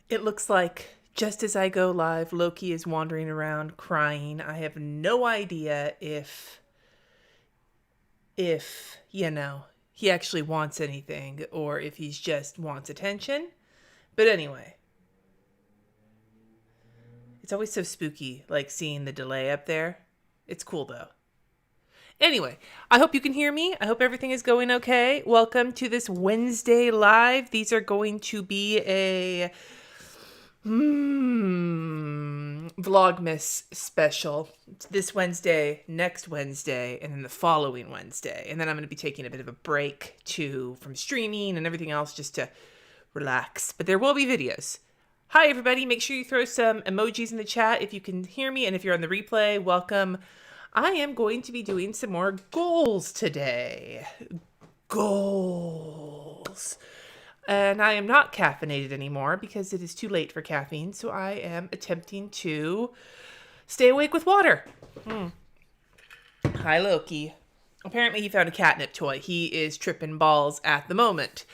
It looks like just as I go live, Loki is wandering around crying. I have no idea if he actually wants anything or if he's just wants attention. But anyway, it's always so spooky, like seeing the delay up there. It's cool though. Anyway, I hope you can hear me. I hope everything is going okay. Welcome to this Wednesday live. These are going to be a Vlogmas special. It's this Wednesday, next Wednesday, and then the following Wednesday. And then I'm going to be taking a bit of a break from streaming and everything else just to relax. But there will be videos. Hi, everybody. Make sure you throw some emojis in the chat if you can hear me. And if you're on the replay, welcome. I am going to be doing some more goals today. Goals. And I am not caffeinated anymore because it is too late for caffeine. So I am attempting to stay awake with water. Hi, Loki. Apparently he found a catnip toy. He is tripping balls at the moment.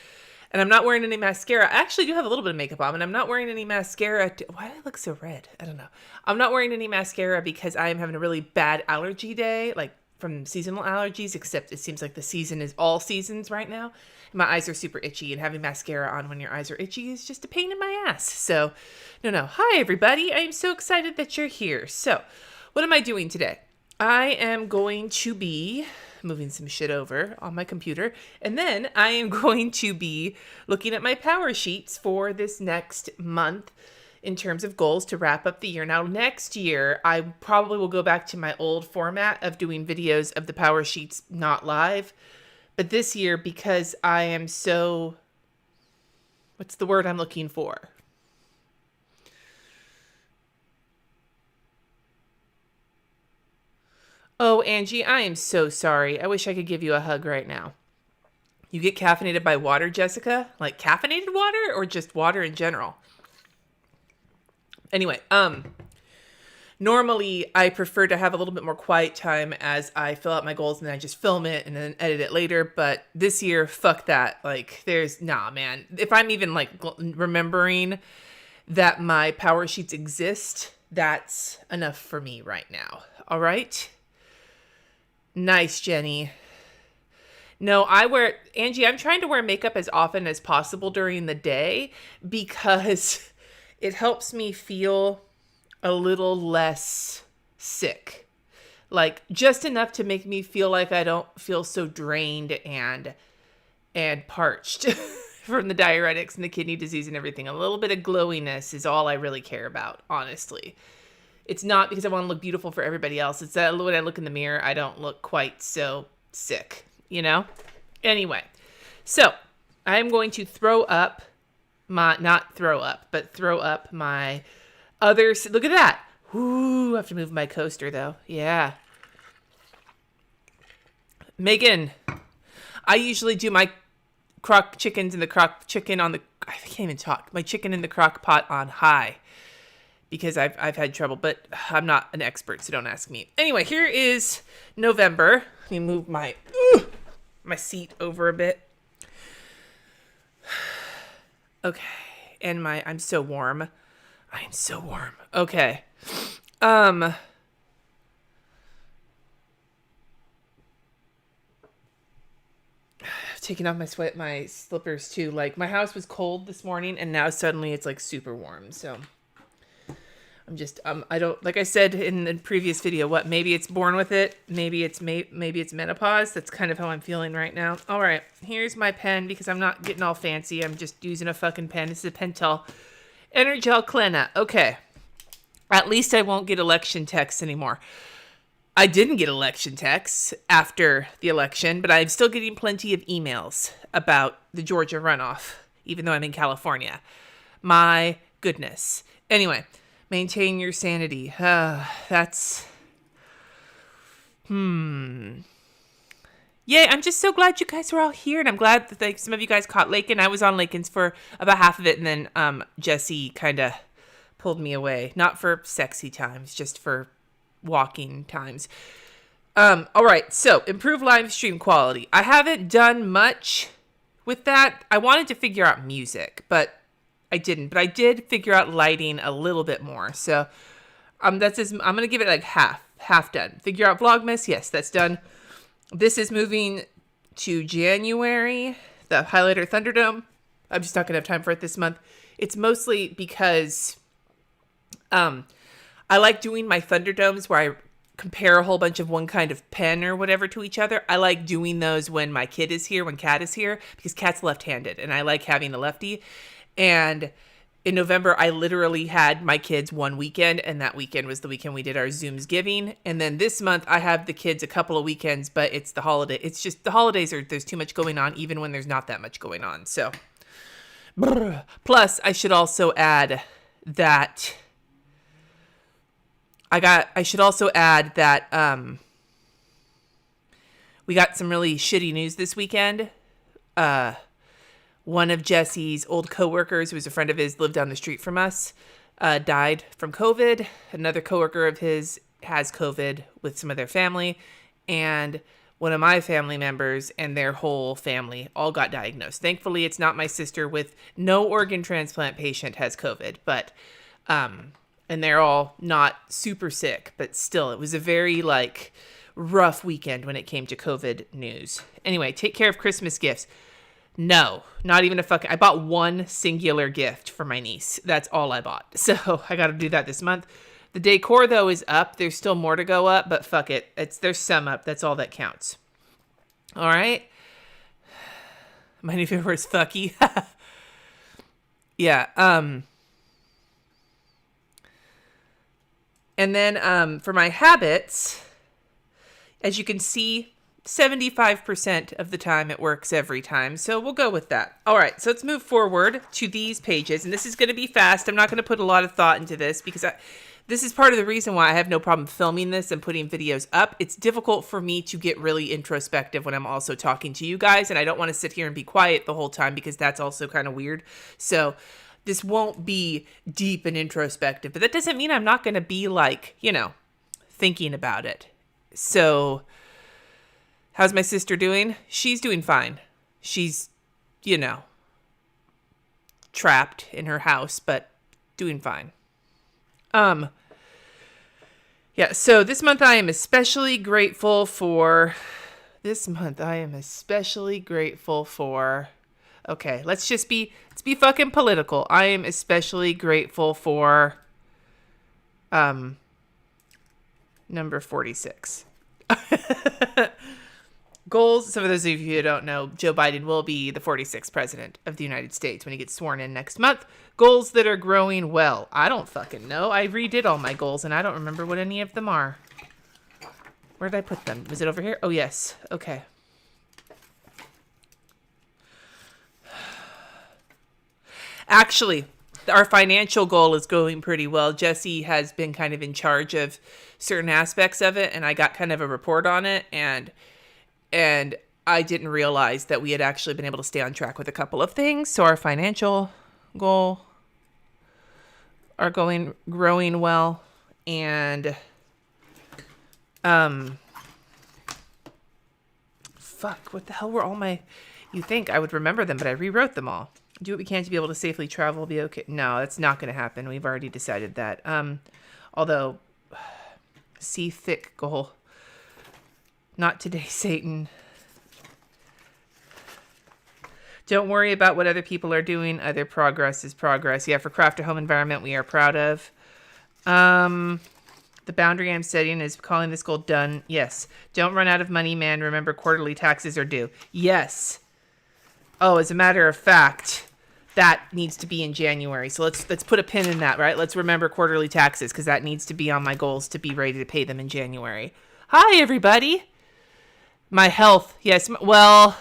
And I'm not wearing any mascara. I actually do have a little bit of makeup on, and I'm not wearing any mascara. Why do I look so red? I don't know. I'm not wearing any mascara because I am having a really bad allergy day, like from seasonal allergies, except it seems like the season is all seasons right now. My eyes are super itchy, and having mascara on when your eyes are itchy is just a pain in my ass. So, no. Hi, everybody. I am so excited that you're here. So, what am I doing today? I am going to be moving some shit over on my computer, and then I am going to be looking at my power sheets for this next month in terms of goals to wrap up the year. Now, next year, I probably will go back to my old format of doing videos of the power sheets not live. But this year, because I am so, what's the word I'm looking for? Oh, Angie, I am so sorry. I wish I could give you a hug right now. You get caffeinated by water, Jessica? Like caffeinated water or just water in general? Anyway, normally I prefer to have a little bit more quiet time as I fill out my goals and then I just film it and then edit it later. But this year, fuck that. Like man. If I'm even like remembering that my power sheets exist, that's enough for me right now. All right. Nice, Jenny. No, Angie, I'm trying to wear makeup as often as possible during the day because it helps me feel a little less sick. Like just enough to make me feel like I don't feel so drained and parched from the diuretics and the kidney disease and everything. A little bit of glowiness is all I really care about, honestly. It's not because I want to look beautiful for everybody else. It's that when I look in the mirror, I don't look quite so sick, you know? Anyway, so I'm going to throw up my other, look at that. Ooh, I have to move my coaster though. Yeah. Megan, I usually do my chicken in the crock pot on high. Because I've had trouble, but I'm not an expert, so don't ask me. Anyway, here is November. Let me move my seat over a bit. Okay, and I'm so warm. I am so warm. Okay. Taking off my slippers too. Like my house was cold this morning, and now suddenly it's like super warm. So. I'm just, I don't, like I said in the previous video, maybe it's born with it. Maybe it's menopause. That's kind of how I'm feeling right now. All right, here's my pen because I'm not getting all fancy. I'm just using a fucking pen. This is a Pentel Energel Klena. Okay. At least I won't get election texts anymore. I didn't get election texts after the election, but I'm still getting plenty of emails about the Georgia runoff, even though I'm in California. My goodness. Anyway. Maintain your sanity. That's... Yay, I'm just so glad you guys were all here, and I'm glad that some of you guys caught Lakin. I was on Lakin's for about half of it, and then Jesse kind of pulled me away. Not for sexy times, just for walking times. All right, so improve live stream quality. I haven't done much with that. I wanted to figure out music, but I didn't, but I did figure out lighting a little bit more. So I'm going to give it like half done. Figure out Vlogmas. Yes, that's done. This is moving to January, the highlighter Thunderdome. I'm just not going to have time for it this month. It's mostly because I like doing my Thunderdomes where I compare a whole bunch of one kind of pen or whatever to each other. I like doing those when my kid is here, when Kat is here, because Kat's left-handed and I like having a lefty. And in November, I literally had my kids one weekend, and that weekend was the weekend we did our Zooms giving. And then this month, I have the kids a couple of weekends, but it's the holiday. It's just the holidays there's too much going on, even when there's not that much going on. So, plus, I should also add that we got some really shitty news this weekend. One of Jesse's old coworkers, who was a friend of his, lived down the street from us, died from COVID. Another coworker of his has COVID with some of their family. And one of my family members and their whole family all got diagnosed. Thankfully, it's not my sister with no organ transplant patient has COVID, but, and they're all not super sick, but still, it was a very, rough weekend when it came to COVID news. Anyway, take care of Christmas gifts. No, not even I bought one singular gift for my niece. That's all I bought. So I got to do that this month. The decor, though, is up. There's still more to go up, but fuck it. There's some up. That's all that counts. All right. My new favorite word is fucky. Yeah. And then for my habits, as you can see, 75% of the time it works every time. So we'll go with that. All right. So let's move forward to these pages. And this is going to be fast. I'm not going to put a lot of thought into this because this is part of the reason why I have no problem filming this and putting videos up. It's difficult for me to get really introspective when I'm also talking to you guys. And I don't want to sit here and be quiet the whole time because that's also kind of weird. So this won't be deep and introspective, but that doesn't mean I'm not going to be thinking about it. So how's my sister doing? She's doing fine. She's, trapped in her house, but doing fine. Yeah, so this month I am especially grateful for, okay, let's be fucking political. I am especially grateful for, number 46. Goals. So for those of you who don't know, Joe Biden will be the 46th president of the United States when he gets sworn in next month. Goals that are growing well. I don't fucking know. I redid all my goals and I don't remember what any of them are. Where did I put them? Was it over here? Oh, yes. Okay. Actually, our financial goal is going pretty well. Jesse has been kind of in charge of certain aspects of it, and I got kind of a report on it, and I didn't realize that we had actually been able to stay on track with a couple of things. So our financial goal are growing well, and fuck, what the hell were all my? You think I would remember them, but I rewrote them all. Do what we can to be able to safely travel. Be okay. No, that's not going to happen. We've already decided that. Although, see thick goal. Not today, Satan. Don't worry about what other people are doing. Other progress is progress. Yeah, for craft a home environment we are proud of. The boundary I'm setting is calling this goal done. Yes. Don't run out of money, man. Remember, quarterly taxes are due. Yes. Oh, as a matter of fact, that needs to be in January. So let's put a pin in that, right? Let's remember quarterly taxes because that needs to be on my goals to be ready to pay them in January. Hi, everybody. My health. Yes. Well,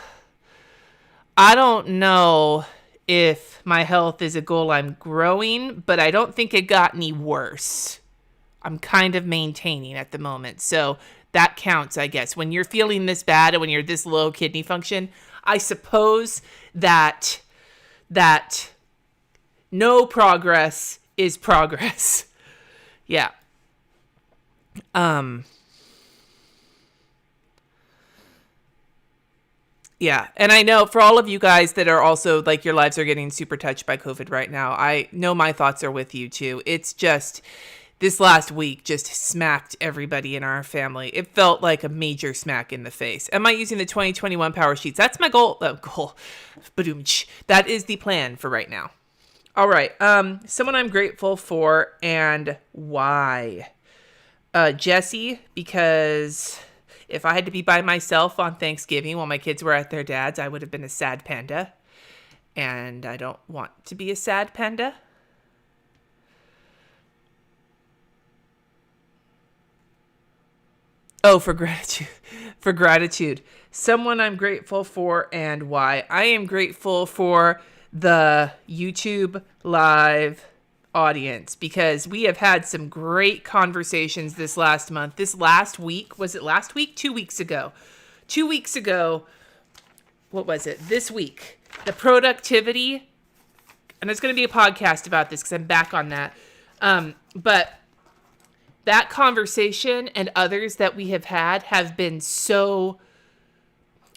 I don't know if my health is a goal I'm growing, but I don't think it got any worse. I'm kind of maintaining at the moment. So that counts, I guess. When you're feeling this bad and when you're this low kidney function, I suppose that no progress is progress. Yeah. Yeah. And I know for all of you guys that are also like your lives are getting super touched by COVID right now, I know my thoughts are with you too. It's just this last week just smacked everybody in our family. It felt like a major smack in the face. Am I using the 2021 power sheets? That's my goal. Badoom. That is the plan for right now. All right. Someone I'm grateful for and why? Jesse, because if I had to be by myself on Thanksgiving while my kids were at their dad's, I would have been a sad panda. And I don't want to be a sad panda. Oh, for gratitude. For gratitude. Someone I'm grateful for and why. I am grateful for the YouTube live audience because we have had some great conversations this last month. This last week, was it last week? 2 weeks ago. 2 weeks ago, what was it? This week, the productivity, and there's going to be a podcast about this because I'm back on that. But that conversation and others that we have been so,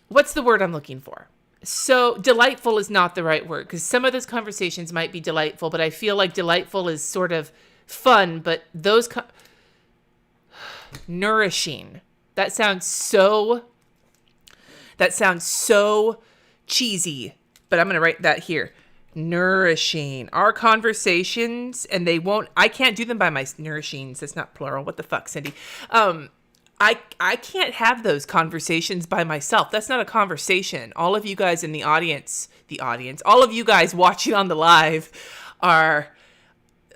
what's the word I'm looking for? So delightful is not the right word because some of those conversations might be delightful, but I feel like delightful is sort of fun, but those nourishing. That sounds so cheesy, but I'm going to write that here. Nourishing. Our conversations, and I can't do them by my nourishings. That's not plural. What the fuck, Cindy? I can't have those conversations by myself. That's not a conversation. All of you guys in the audience, all of you guys watching on the live are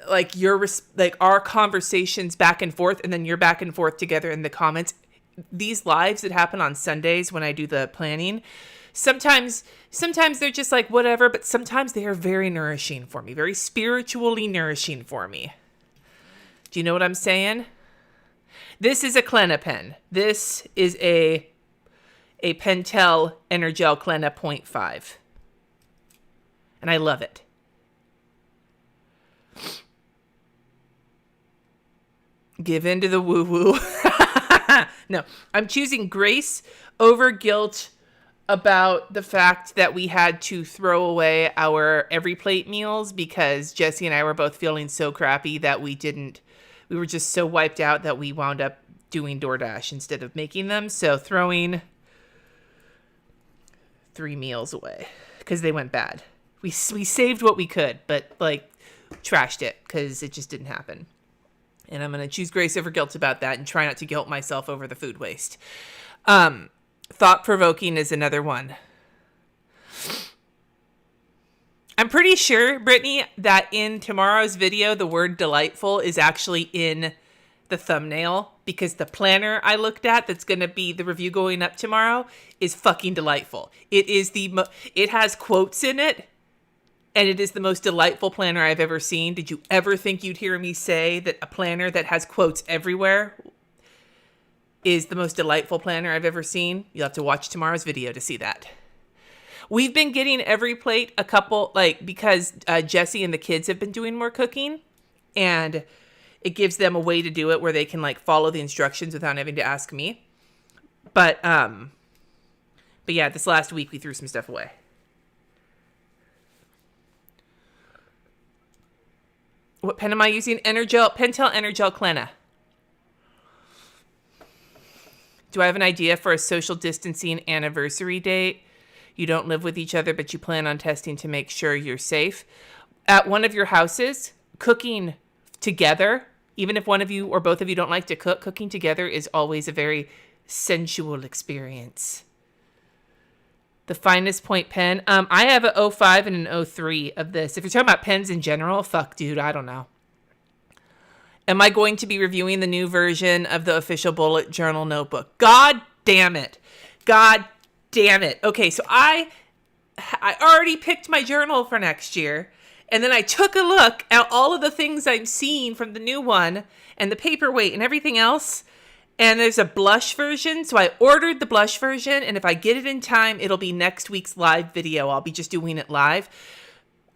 like our conversations back and forth, and then you're back and forth together in the comments. These lives that happen on Sundays when I do the planning, sometimes they're just like whatever, but sometimes they are very nourishing for me, very spiritually nourishing for me. Do you know what I'm saying? This is a Klena-Pen. This is a Pentel Energel Klena 0.5. And I love it. Give in to the woo-woo. No, I'm choosing grace over guilt about the fact that we had to throw away our every plate meals because Jesse and I were both feeling so crappy that we were just so wiped out that we wound up doing DoorDash instead of making them. So throwing 3 meals away because they went bad. We saved what we could, but like trashed it because it just didn't happen. And I'm going to choose grace over guilt about that and try not to guilt myself over the food waste. Thought-provoking is another one. I'm pretty sure, Brittany, that in tomorrow's video, the word delightful is actually in the thumbnail because the planner I looked at that's going to be the review going up tomorrow is fucking delightful. It is it has quotes in it, and it is the most delightful planner I've ever seen. Did you ever think you'd hear me say that a planner that has quotes everywhere is the most delightful planner I've ever seen? You'll have to watch tomorrow's video to see that. We've been getting every plate a couple, because Jesse and the kids have been doing more cooking, and it gives them a way to do it where they can follow the instructions without having to ask me. But yeah, this last week we threw some stuff away. What pen am I using? Pentel Energel Klena. Do I have an idea for a social distancing anniversary date? You don't live with each other, but you plan on testing to make sure you're safe. At one of your houses, cooking together, even if one of you or both of you don't like to cook, cooking together is always a very sensual experience. The finest point pen. I have an 05 and an 03 of this. If you're talking about pens in general, fuck, dude, I don't know. Am I going to be reviewing the new version of the official bullet journal notebook? God damn it. God damn it. Okay, so I already picked my journal for next year. And then I took a look at all of the things I'm seeing from the new one and the paperweight and everything else. And there's a blush version. So I ordered the blush version. And if I get it in time, it'll be next week's live video. I'll be just doing it live.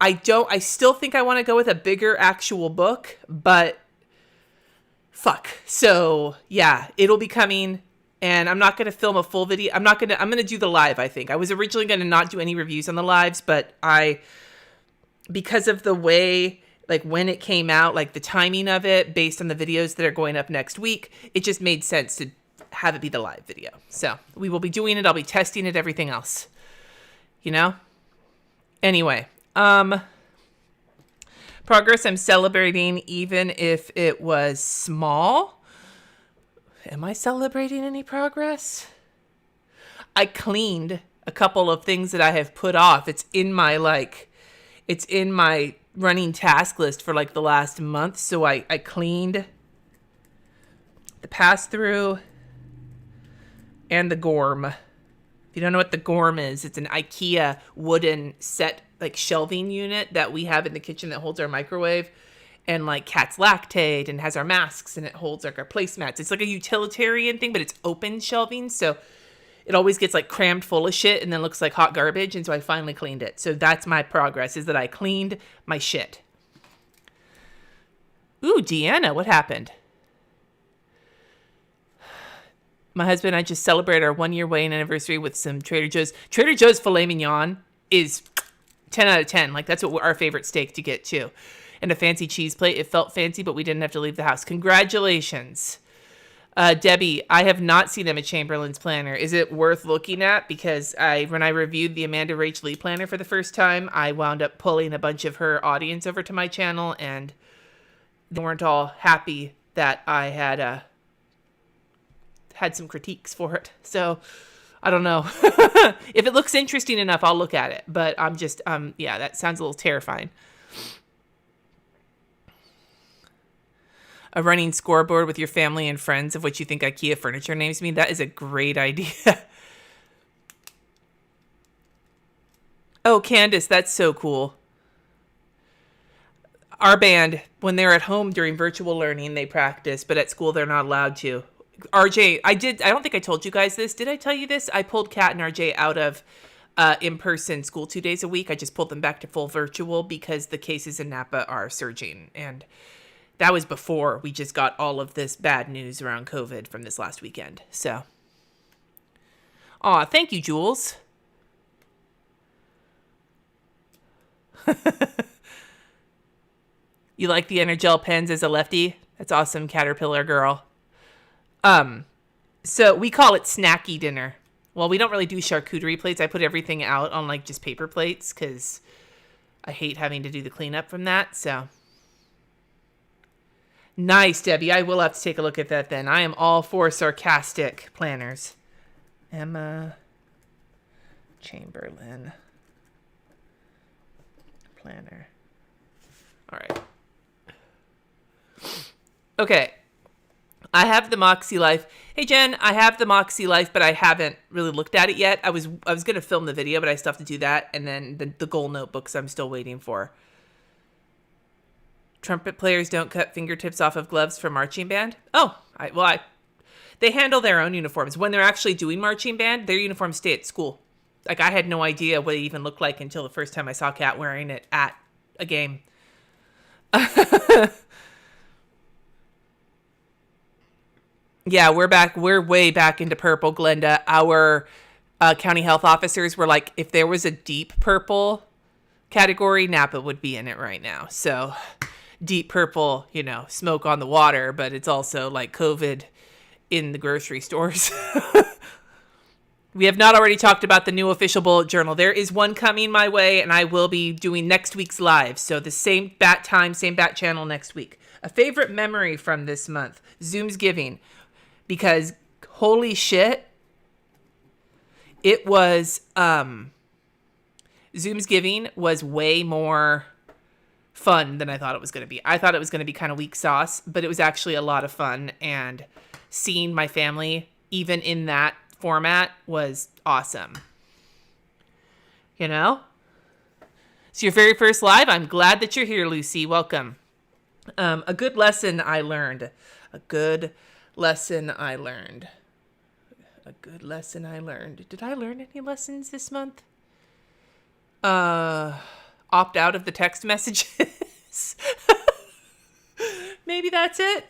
I still think I want to go with a bigger actual book, but fuck. So yeah, it'll be coming. And I'm not going to film a full video. I'm going to do the live, I think. I was originally going to not do any reviews on the lives, but because of the way, like when it came out, like the timing of it, based on the videos that are going up next week, it just made sense to have it be the live video. So we will be doing it. I'll be testing it, everything else, Anyway, progress I'm celebrating, even if it was small. Am I celebrating any progress? I cleaned a couple of things that I have put off. It's in my running task list for like the last month. So I cleaned the pass-through and the gorm. If you don't know what the gorm is, it's an IKEA wooden set like shelving unit that we have in the kitchen that holds our microwave and like cats lactate and has our masks and it holds like our placemats. It's like a utilitarian thing, but it's open shelving. So it always gets like crammed full of shit and then looks like hot garbage. And so I finally cleaned it. So that's my progress, is that I cleaned my shit. Ooh, Deanna, what happened? My husband and I just celebrated our 1-year wedding anniversary with some Trader Joe's. Trader Joe's filet mignon is 10 out of 10. Like that's what our favorite steak to get too. And a fancy cheese plate. It felt fancy, but we didn't have to leave the house. Congratulations. Debbie, I have not seen them at Chamberlain's Planner. Is it worth looking at? Because when I reviewed the Amanda Rach Lee planner for the first time, I wound up pulling a bunch of her audience over to my channel, and they weren't all happy that I had some critiques for it. So I don't know. If it looks interesting enough, I'll look at it. But I'm just, yeah, that sounds a little terrifying. A running scoreboard with your family and friends of what you think IKEA furniture names mean. That is a great idea. Oh, Candace, that's so cool. Our band, when they're at home during virtual learning, they practice, but at school they're not allowed to. RJ, I don't think I told you guys this. Did I tell you this? I pulled Kat and RJ out of in-person school 2 days a week. I just pulled them back to full virtual because the cases in Napa are surging. And that was before we just got all of this bad news around COVID from this last weekend. So, aw, thank you, Jules. You like the Energel pens as a lefty? That's awesome, Caterpillar girl. So we call it snacky dinner. Well, we don't really do charcuterie plates. I put everything out on like just paper plates because I hate having to do the cleanup from that. So nice, Debbie. I will have to take a look at that then. I am all for sarcastic planners. Emma Chamberlain planner. All right. Okay. I have the Moxie Life. Hey, Jen, I have the Moxie Life, but I haven't really looked at it yet. I was going to film the video, but I still have to do that. And then the goal notebooks I'm still waiting for. Trumpet players don't cut fingertips off of gloves for marching band. Oh, they handle their own uniforms. When they're actually doing marching band, their uniforms stay at school. Like, I had no idea what it even looked like until the first time I saw Kat wearing it at a game. Yeah, we're back. We're way back into purple, Glenda. Our county health officers were like, if there was a deep purple category, Napa would be in it right now. So deep purple, smoke on the water, but it's also like COVID in the grocery stores. We have not already talked about the new official bullet journal. There is one coming my way, and I will be doing next week's live. So the same bat time, same bat channel next week. A favorite memory from this month, Zoom's Giving. Because holy shit, it was, Zoom's Giving was way more fun than I thought it was going to be. I thought it was going to be kind of weak sauce, but it was actually a lot of fun. And seeing my family, even in that format, was awesome. It's your very first live. I'm glad that you're here, Lucy. Welcome. A good lesson I learned. A good lesson I learned. Did I learn any lessons this month? Opt out of the text messages. Maybe that's it.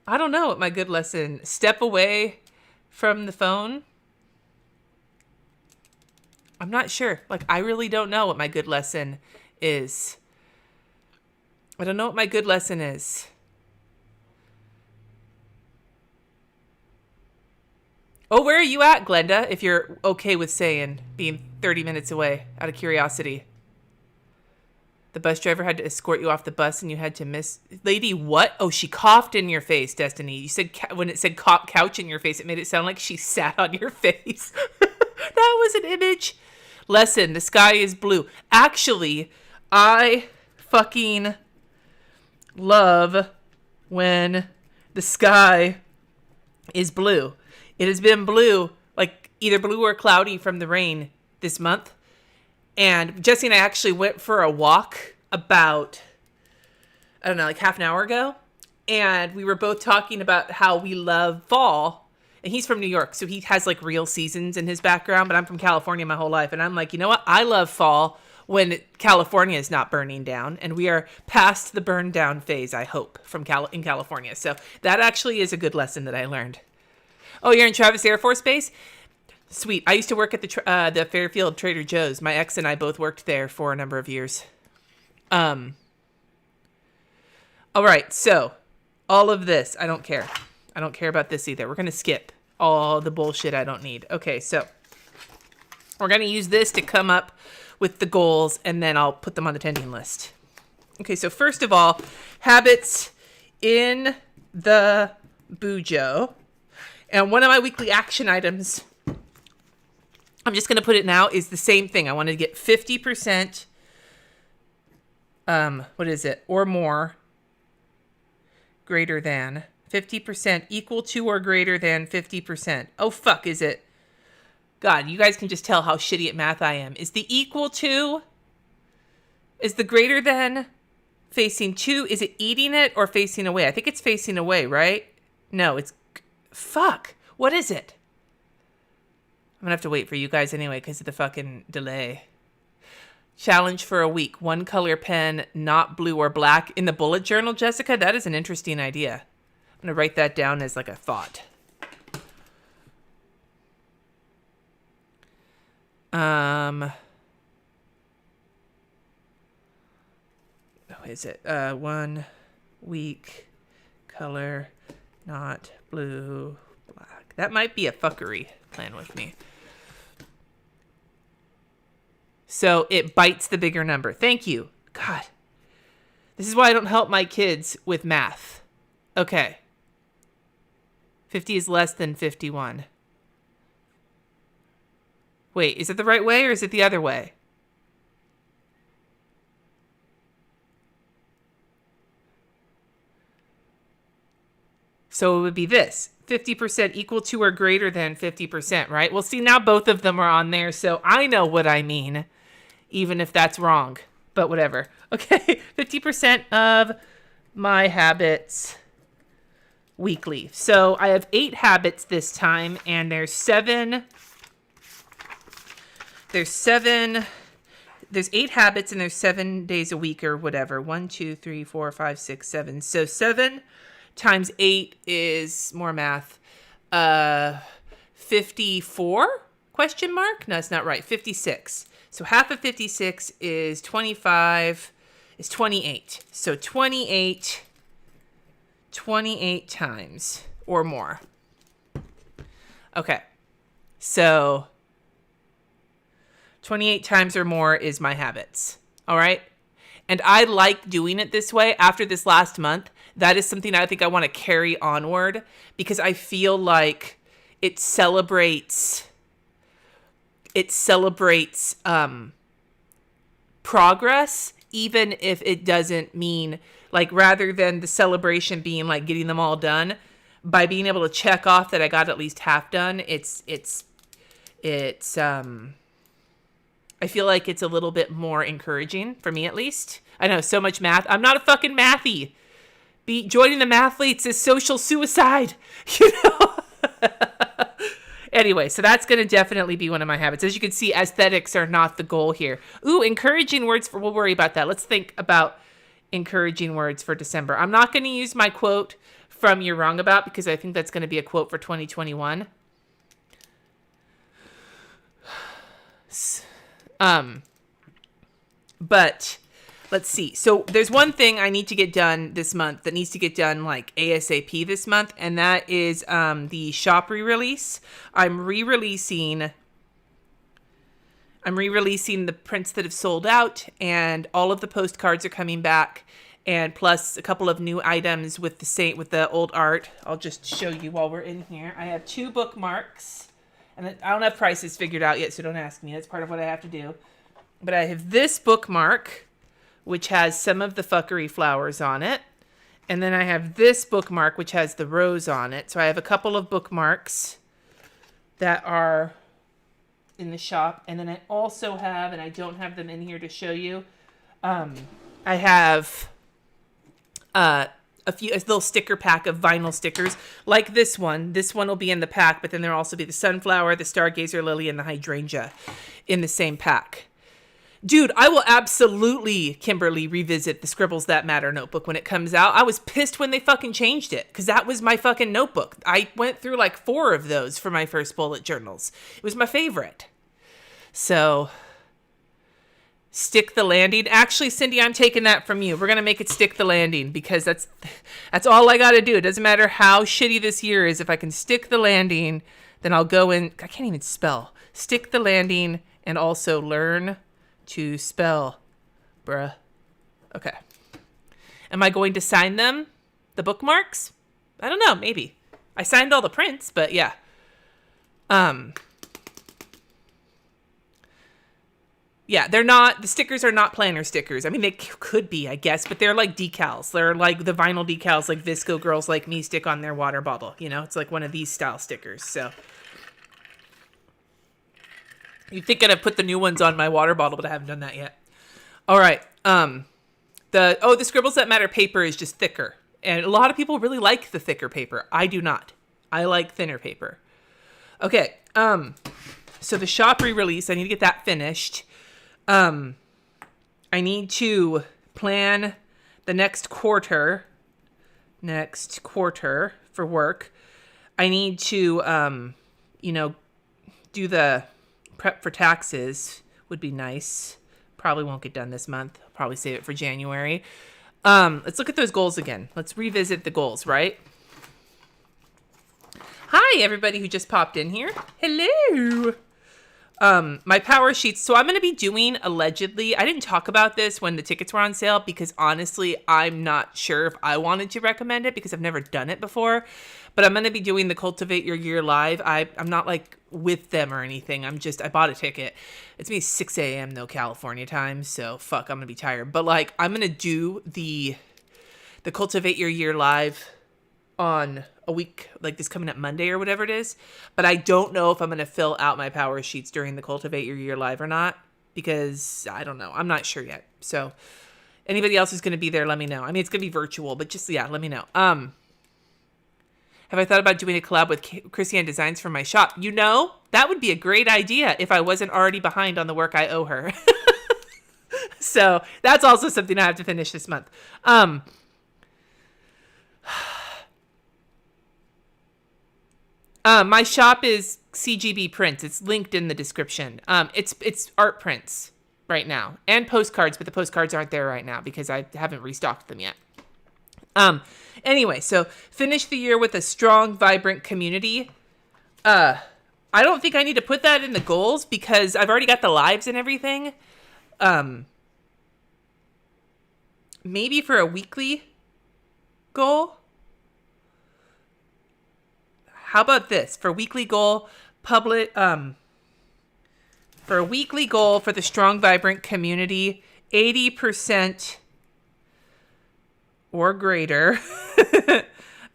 I don't know what my good lesson. Step away from the phone. I'm not sure. Like, I really don't know what my good lesson is. I don't know what my good lesson is. Oh, where are you at, Glenda? If you're okay with saying being 30 minutes away, out of curiosity. The bus driver had to escort you off the bus and you had to miss... Lady, what? Oh, she coughed in your face, Destiny. You said when it said couch in your face, it made it sound like she sat on your face. That was an image. Lesson, the sky is blue. Actually, I fucking love when the sky is blue. It has been blue, like either blue or cloudy from the rain this month. And Jesse and I actually went for a walk about, I don't know, like half an hour ago. And we were both talking about how we love fall. And he's from New York, so he has like real seasons in his background. But I'm from California my whole life. And I'm like, you know what? I love fall when California is not burning down. And we are past the burn down phase, I hope, in California. So that actually is a good lesson that I learned. Oh, you're in Travis Air Force Base? Sweet. I used to work at the Fairfield Trader Joe's. My ex and I both worked there for a number of years. All right. So all of this, I don't care. I don't care about this either. We're going to skip all the bullshit I don't need. Okay. So we're going to use this to come up with the goals and then I'll put them on the tending list. Okay. So first of all, habits in the Bujo. And one of my weekly action items, I'm just going to put it now, is the same thing. I want to get 50%, what is it, or more, greater than, 50% equal to or greater than 50%. Oh, fuck, is it? God, you guys can just tell how shitty at math I am. Is the equal to, is the greater than facing to, is it eating it or facing away? I think it's facing away, right? No, it's... Fuck. What is it? I'm gonna have to wait for you guys anyway because of the fucking delay. Challenge for a week. One color pen, not blue or black. In the bullet journal, Jessica? That is an interesting idea. I'm gonna write that down as like a thought. What is it? 1 week color, not blue, black. That might be a fuckery plan with me. So it bites the bigger number. Thank you. God. This is why I don't help my kids with math. Okay. 50 is less than 51. Wait, is it the right way or is it the other way? So it would be this, 50% equal to or greater than 50%, right? Well, see, now both of them are on there, so I know what I mean, even if that's wrong, but whatever. Okay, 50% of my habits weekly. So I have 8 habits this time, and there's 8 habits, and there's 7 days a week or whatever. 1, 2, 3, 4, 5, 6, 7. So 7 times 8 is more math. 54? Question mark? No, it's not right. 56. So half of 56 is 25, is 28. So 28 times or more. Okay. So 28 times or more is my habits. All right. And I like doing it this way after this last month. That is something I think I want to carry onward because I feel like it celebrates progress, even if it doesn't mean, like, rather than the celebration being like getting them all done, by being able to check off that I got at least half done, it's I feel like it's a little bit more encouraging for me, at least. I know, so much math. I'm not a fucking mathy. Joining the mathletes is social suicide, you know? Anyway, so that's going to definitely be one of my habits. As you can see, aesthetics are not the goal here. Ooh, encouraging words we'll worry about that. Let's think about encouraging words for December. I'm not going to use my quote from You're Wrong About, because I think that's going to be a quote for 2021. But let's see. So there's one thing I need to get done this month that needs to get done like ASAP this month, and that is the shop re-release. I'm re-releasing the prints that have sold out, and all of the postcards are coming back, and plus a couple of new items with the old art. I'll just show you while we're in here. I have 2 bookmarks, and I don't have prices figured out yet, so don't ask me. That's part of what I have to do. But I have this bookmark, which has some of the fuckery flowers on it. And then I have this bookmark, which has the rose on it. So I have a couple of bookmarks that are in the shop. And then I also have, and I don't have them in here to show you, I have a little sticker pack of vinyl stickers like this one. This one will be in the pack, but then there'll also be the sunflower, the stargazer lily, and the hydrangea in the same pack. Dude, I will absolutely, Kimberly, revisit the Scribbles That Matter notebook when it comes out. I was pissed when they fucking changed it, because that was my fucking notebook. I went through like 4 of those for my first bullet journals. It was my favorite. So, stick the landing. Actually, Cindy, I'm taking that from you. We're going to make it stick the landing, because that's all I got to do. It doesn't matter how shitty this year is. If I can stick the landing, then I'll go in. I can't even spell. Stick the landing and also learn to spell, bruh. Okay. Am I going to sign them? The bookmarks? I don't know, maybe. I signed all the prints, but yeah. Yeah, the stickers are not planner stickers. I mean, they could be, I guess, but they're like decals. They're like the vinyl decals like Visco Girls Like Me stick on their water bottle. You know, it's like one of these style stickers, so. You'd think I'd put the new ones on my water bottle, but I haven't done that yet. All right. The Scribbles That Matter paper is just thicker. And a lot of people really like the thicker paper. I do not. I like thinner paper. Okay. So the shop re-release, I need to get that finished. I need to plan the next quarter for work. I need to, do the prep for taxes would be nice. Probably won't get done this month. I'll probably save it for January. Let's look at those goals again. Let's revisit the goals, right? Hi, everybody who just popped in here. Hello. My power sheets. So I'm going to be doing, allegedly, I didn't talk about this when the tickets were on sale because honestly, I'm not sure if I wanted to recommend it because I've never done it before. But I'm going to be doing the Cultivate Your Year live. I'm not like with them or anything. I bought a ticket. It's me 6 a.m. though, California time. So fuck, I'm going to be tired. But like, I'm going to do the Cultivate Your Year live on a week like this coming up Monday or whatever it is. But I don't know if I'm going to fill out my power sheets during the Cultivate Your Year live or not, because I don't know. I'm not sure yet. So anybody else who's going to be there, let me know. I mean, it's going to be virtual, but just, yeah, let me know. Have I thought about doing a collab with Christiane Designs for my shop? You know, that would be a great idea if I wasn't already behind on the work I owe her. So that's also something I have to finish this month. My shop is CGB Prints. It's linked in the description. It's art prints right now and postcards, but the postcards aren't there right now because I haven't restocked them yet. Anyway, so finish the year with a strong, vibrant community. I don't think I need to put that in the goals because I've already got the lives and everything. Maybe for a weekly goal. How about this? For a weekly goal, for a weekly goal for the strong, vibrant community, 80% or greater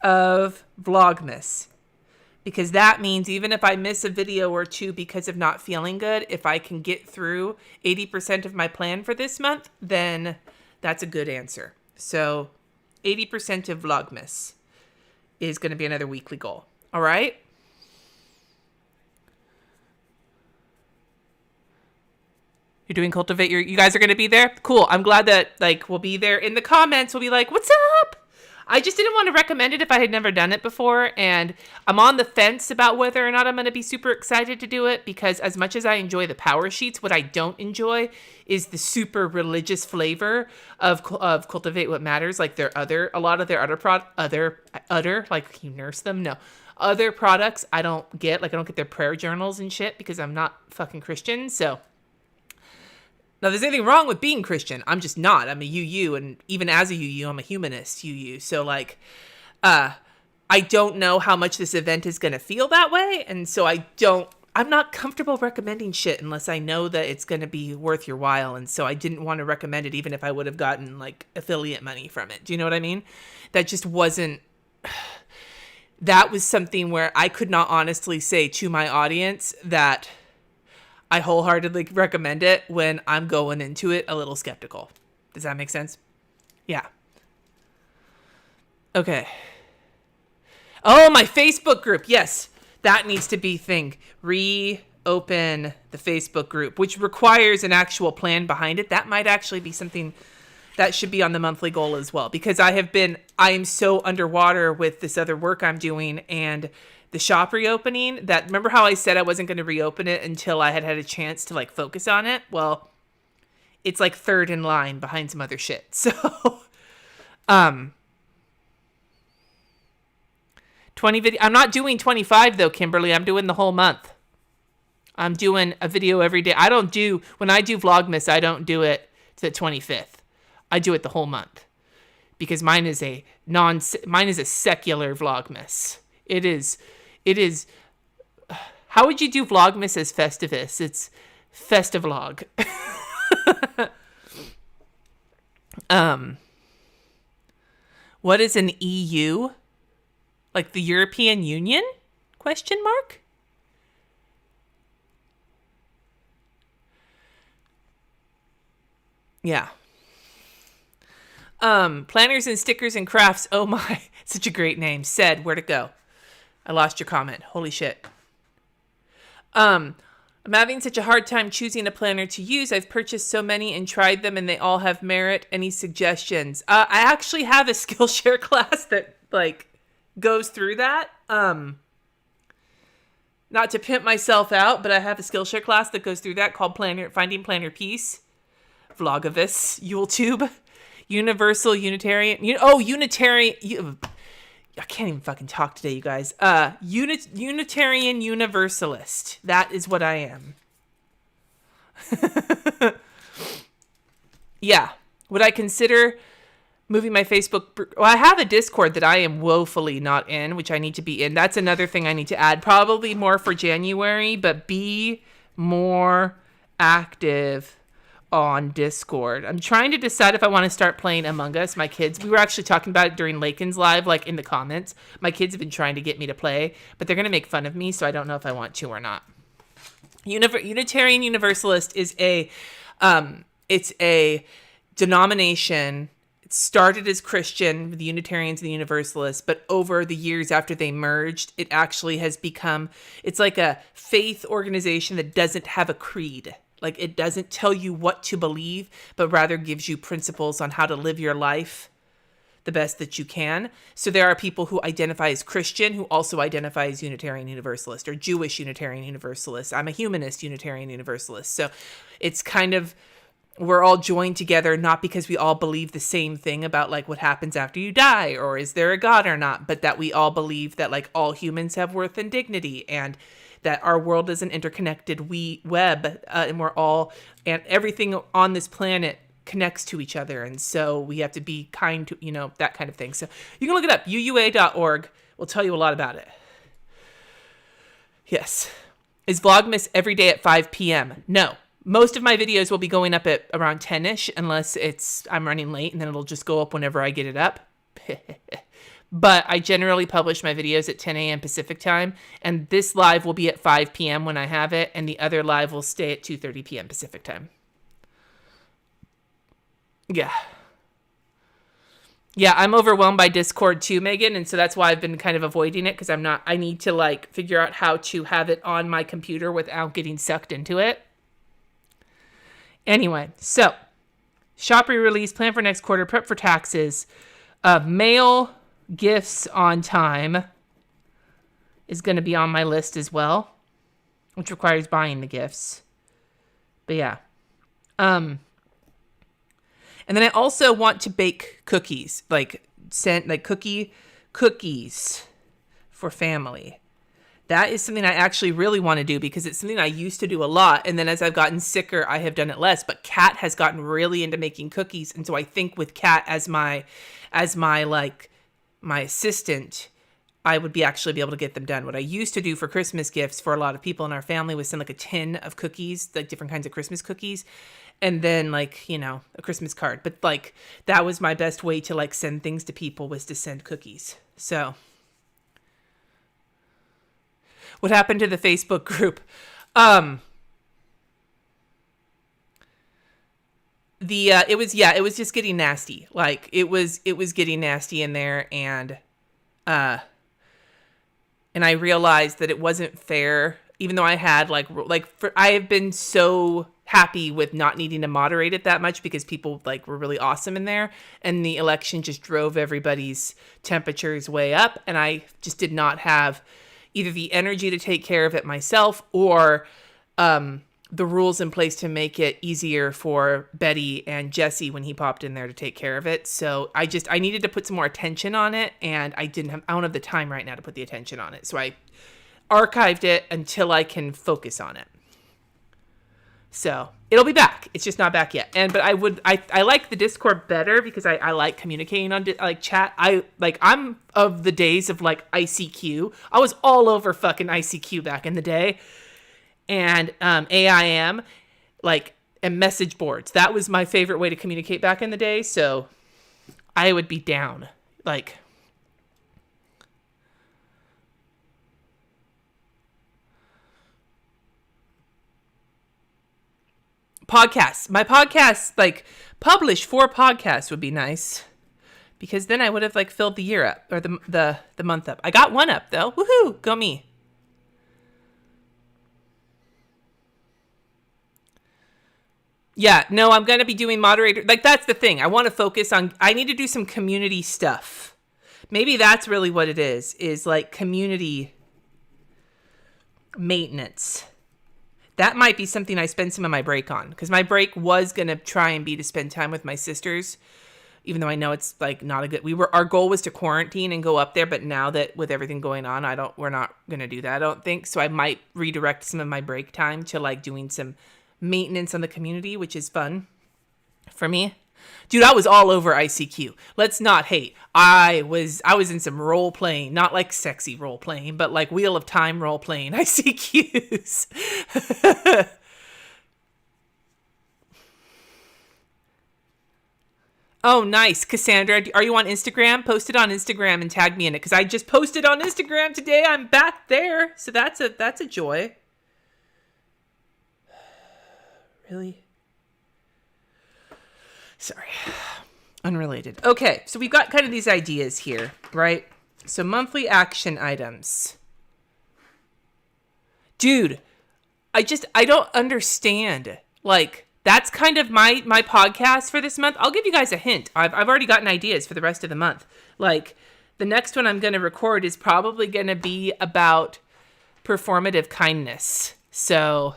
of Vlogmas. Because that means even if I miss a video or two because of not feeling good, if I can get through 80% of my plan for this month, then that's a good answer. So 80% of Vlogmas is going to be another weekly goal. All right? You're doing Cultivate Your... You guys are going to be there? Cool. I'm glad that, like, we'll be there. In the comments, we'll be like, what's up? I just didn't want to recommend it if I had never done it before. And I'm on the fence about whether or not I'm going to be super excited to do it, because as much as I enjoy the power sheets, what I don't enjoy is the super religious flavor of Cultivate What Matters. Like a lot of their like you nurse them. No, other products I don't get. Like I don't get their prayer journals and shit because I'm not fucking Christian. So. Now, there's anything wrong with being Christian. I'm just not. I'm a UU, and even as a UU, I'm a humanist UU. So, like, I don't know how much this event is going to feel that way, and so I'm not comfortable recommending shit unless I know that it's going to be worth your while, and so I didn't want to recommend it even if I would have gotten, like, affiliate money from it. Do you know what I mean? That just wasn't... That was something where I could not honestly say to my audience that... I wholeheartedly recommend it when I'm going into it a little skeptical. Does that make sense? Yeah. Okay. Oh, my Facebook group. Yes, that needs to be thing. Reopen the Facebook group, which requires an actual plan behind it. That might actually be something that should be on the monthly goal as well, because I am so underwater with this other work I'm doing and the shop reopening that, remember how I said I wasn't going to reopen it until I had a chance to like focus on it? Well, it's like third in line behind some other shit. So, 20 video. I'm not doing 25 though, Kimberly. I'm doing the whole month. I'm doing a video every day. When I do Vlogmas, I don't do it to the 25th. I do it the whole month because mine is a secular Vlogmas. It is, how would you do Vlogmas as Festivus? It's Festivlog. What is an EU? Like the European Union? Question mark? Yeah. Planners and stickers and crafts. Oh my, such a great name. Said, where'd it go? I lost your comment. Holy shit. I'm having such a hard time choosing a planner to use. I've purchased so many and tried them and they all have merit. Any suggestions? I actually have a Skillshare class that like goes through that. Not to pimp myself out, but I have a Skillshare class that goes through that called Finding Planner Peace. Vlogavus, YouTube, Universal Unitarian. Unitarian. I can't even fucking talk today, you guys. Unitarian Universalist. That is what I am. Yeah. Would I consider moving my Facebook? Well, I have a Discord that I am woefully not in, which I need to be in. That's another thing I need to add. Probably more for January, but be more active on Discord. I'm trying to decide if I want to start playing Among Us. My kids, we were actually talking about it during Lakin's live, like in the comments. My kids have been trying to get me to play, but they're going to make fun of me, so I don't know if I want to or not. Unitarian Universalist is it's a denomination. It started as Christian, the Unitarians and the Universalists, but over the years after they merged, it actually has become, it's like a faith organization that doesn't have a creed. Like, it doesn't tell you what to believe, but rather gives you principles on how to live your life the best that you can. So there are people who identify as Christian who also identify as Unitarian Universalist or Jewish Unitarian Universalist. I'm a humanist Unitarian Universalist. So it's kind of, we're all joined together, not because we all believe the same thing about like what happens after you die or is there a God or not, but that we all believe that like all humans have worth and dignity and that our world is an interconnected web, and everything on this planet connects to each other. And so we have to be kind to, that kind of thing. So you can look it up. UUA.org will tell you a lot about it. Yes. Is Vlogmas every day at 5 p.m.? No. Most of my videos will be going up at around 10-ish, unless I'm running late, and then it'll just go up whenever I get it up. But I generally publish my videos at 10 a.m. Pacific time, and this live will be at 5 p.m. when I have it, and the other live will stay at 2:30 p.m. Pacific time. Yeah. Yeah, I'm overwhelmed by Discord too, Megan, and so that's why I've been kind of avoiding it, because I need to like figure out how to have it on my computer without getting sucked into it. Anyway, so shop re-release, plan for next quarter, prep for taxes, mail gifts on time is going to be on my list as well, which requires buying the gifts. But yeah. And then I also want to bake cookies, cookies for family. That is something I actually really want to do because it's something I used to do a lot. And then as I've gotten sicker, I have done it less. But Kat has gotten really into making cookies. And so I think with Kat as my assistant, I would actually be able to get them done. What I used to do for Christmas gifts for a lot of people in our family was send like a tin of cookies, like different kinds of Christmas cookies. And then a Christmas card. But that was my best way to send things to people, was to send cookies. So what happened to the Facebook group? It was just getting nasty. It was getting nasty in there, and I realized that it wasn't fair, even though I had I have been so happy with not needing to moderate it that much because people were really awesome in there, and the election just drove everybody's temperatures way up, and I just did not have either the energy to take care of it myself or the rules in place to make it easier for Betty and Jesse when he popped in there to take care of it. So I needed to put some more attention on it, and I don't have the time right now to put the attention on it. So I archived it until I can focus on it. So it'll be back. It's just not back yet. But I like the Discord better because I like communicating on chat. I'm of the days of ICQ. I was all over fucking ICQ back in the day. And AIM, and message boards. That was my favorite way to communicate back in the day. So I would be down. Podcasts. My podcasts, publish 4 podcasts would be nice. Because then I would have filled the year up, or the month up. I got 1 up though. Woohoo! Go me. Yeah, no, I'm going to be doing moderator. That's the thing. I want to focus on, I need to do some community stuff. Maybe that's really what it is community maintenance. That might be something I spend some of my break on, because my break was going to try and be to spend time with my sisters, even though I know it's not a good, our goal was to quarantine and go up there, but now that with everything going on, we're not going to do that, I don't think. So I might redirect some of my break time to doing some maintenance on the community, which is fun for me. Dude, I was all over ICQ. Let's not hate. I was in some role playing, not sexy role playing, but Wheel of Time role playing ICQs. Oh, nice. Cassandra, are you on Instagram? Post it on Instagram and tag me in it, because I just posted on Instagram today. I'm back there. So that's a joy. Really? Sorry. Unrelated. Okay, so we've got kind of these ideas here, right? So monthly action items. Dude, I don't understand. That's kind of my podcast for this month. I'll give you guys a hint. I've already gotten ideas for the rest of the month. The next one I'm going to record is probably going to be about performative kindness. So,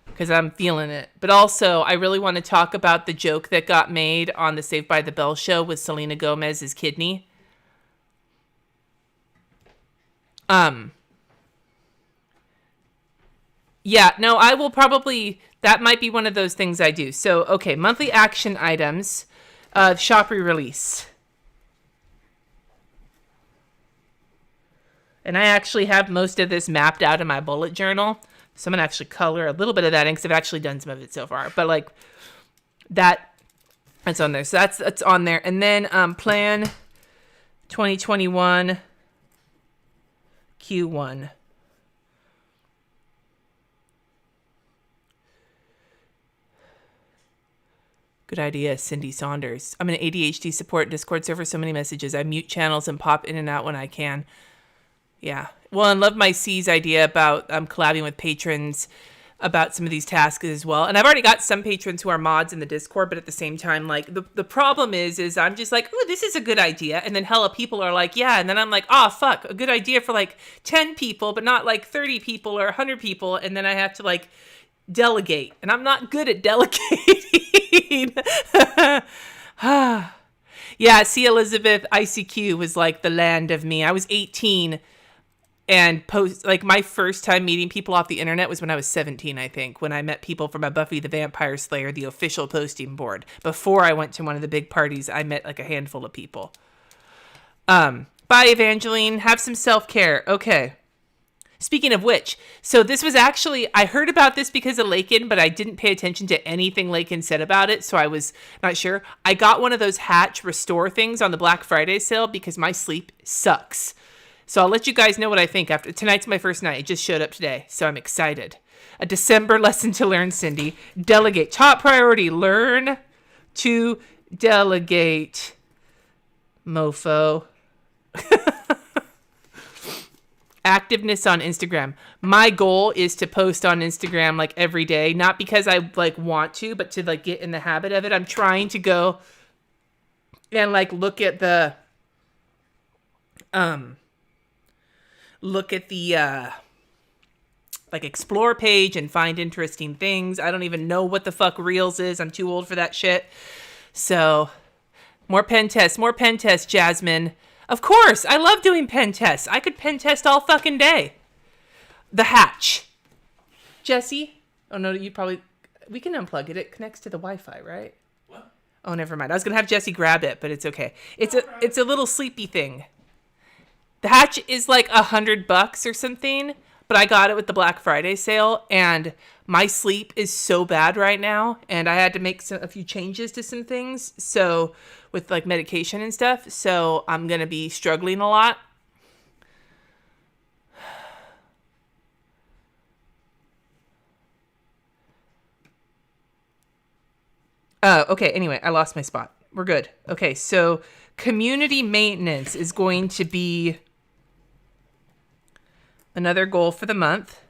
because I'm feeling it. But also, I really want to talk about the joke that got made on the Saved by the Bell show with Selena Gomez's kidney. Yeah, no, I will probably, that might be one of those things I do. So, okay, monthly action items, shop re-release. And I actually have most of this mapped out in my bullet journal. So I'm going to actually color a little bit of that in, because I've actually done some of it so far. But that's on there. So that's on there. And then plan 2021 Q1. Good idea, Cindy Saunders. I'm an ADHD support Discord server. So many messages. I mute channels and pop in and out when I can. Yeah. Well, and love my C's idea about collabing with patrons about some of these tasks as well. And I've already got some patrons who are mods in the Discord, but at the same time, like the problem is I'm just like, oh, this is a good idea. And then hella people are like, yeah. And then I'm like, oh, fuck, a good idea for like 10 people, but not like 30 people or 100 people. And then I have to like delegate. And I'm not good at delegating. Yeah, see, Elizabeth, ICQ was like the land of me. I was 18. And like my first time meeting people off the internet was when I was 17, I think, when I met people from a Buffy the Vampire Slayer, the official posting board. Before I went to one of the big parties, I met like a handful of people. Bye, Evangeline. Have some self-care. Okay. Speaking of which, so this was actually, I heard about this because of Lakin, but I didn't pay attention to anything Lakin said about it, so I was not sure. I got one of those Hatch Restore things on the Black Friday sale because my sleep sucks. So I'll let you guys know what I think after. Tonight's my first night. It just showed up today, so I'm excited. A December lesson to learn, Cindy. Delegate. Top priority, learn to delegate. Mofo. Activeness on Instagram. My goal is to post on Instagram like every day, not because I like want to, but to like get in the habit of it. I'm trying to go and like look at the like explore page and find interesting things. I don't even know what the fuck Reels is. I'm too old for that shit. So more pen tests, Jasmine. Of course, I love doing pen tests. I could pen test all fucking day. The Hatch. Jesse? Oh no, you probably, we can unplug it. It connects to the Wi-Fi, right? What? Oh, never mind. I was gonna have Jesse grab it, but it's okay. It's a little sleepy thing. The Hatch is like $100 or something, but I got it with the Black Friday sale, and my sleep is so bad right now, and I had to make a few changes to some things, so with like medication and stuff, so I'm gonna be struggling a lot. Okay, anyway, I lost my spot. We're good. Okay, so community maintenance is going to be another goal for the month.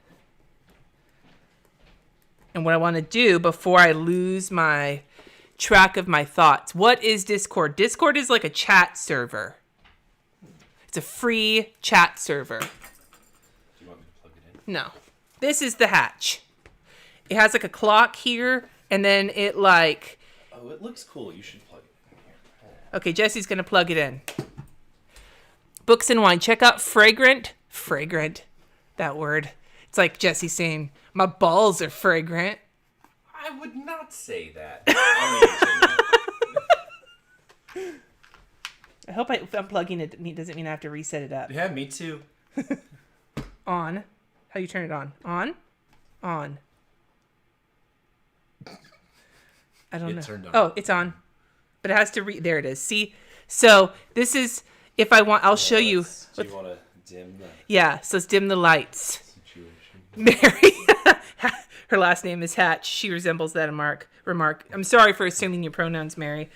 And what I want to do before I lose my track of my thoughts. What is Discord? Discord is like a chat server. It's a free chat server. Do you want me to plug it in? No. This is the Hatch. It has like a clock here, and then it like... Oh, it looks cool. You should plug it in here. Okay, Jesse's going to plug it in. Books and wine. Check out Fragrant. Fragrant. That word. It's like Jesse saying, my balls are fragrant. I would not say that. I hope if I'm plugging it doesn't mean I have to reset it up. Yeah, me too. On. How you turn it on? On? On. I don't know. Turned on. Oh, it's on. But it has to there it is. See? So this is, if I want, I'll show you. Do you want to dim the Yeah, so let's dim the lights. situation? Mary. Her last name is Hatch. She resembles that remark. I'm sorry for assuming your pronouns, Mary.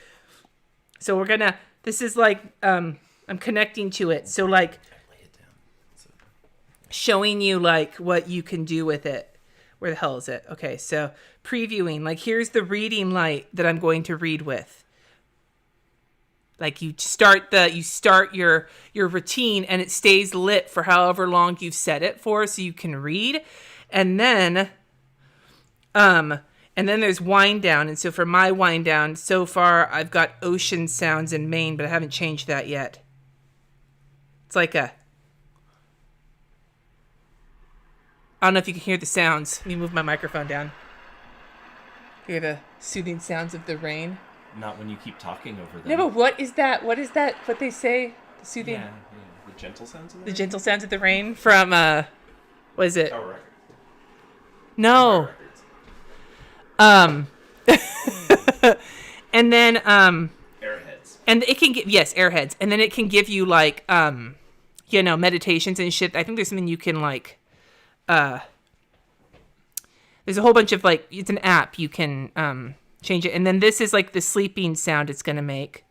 So we're going to, this is like, I'm connecting to it. So like, Lay it down. So, showing you like what you can do with it. Where the hell is it? Okay, so previewing. Like here's the reading light that I'm going to read with. Like you start your routine and it stays lit for however long you've set it for, so you can read. And then there's wind down. And so for my wind down, so far I've got ocean sounds in Maine, but I haven't changed that yet. It's like I don't know if you can hear the sounds. Let me move my microphone down. Hear the soothing sounds of the rain. not when you keep talking over them. No, but what is that? What is that? What they say? The soothing... Yeah. The gentle sounds of the The rain? gentle sounds of the rain from, what is it? Tower Records. No. Tower Records. And then, Airheads. and it can give, yes, Airheads. And then it can give you like, meditations and shit. I think there's something you can like, there's a whole bunch of like, it's an app. You can, change it. And then this is like the sleeping sound it's going to make.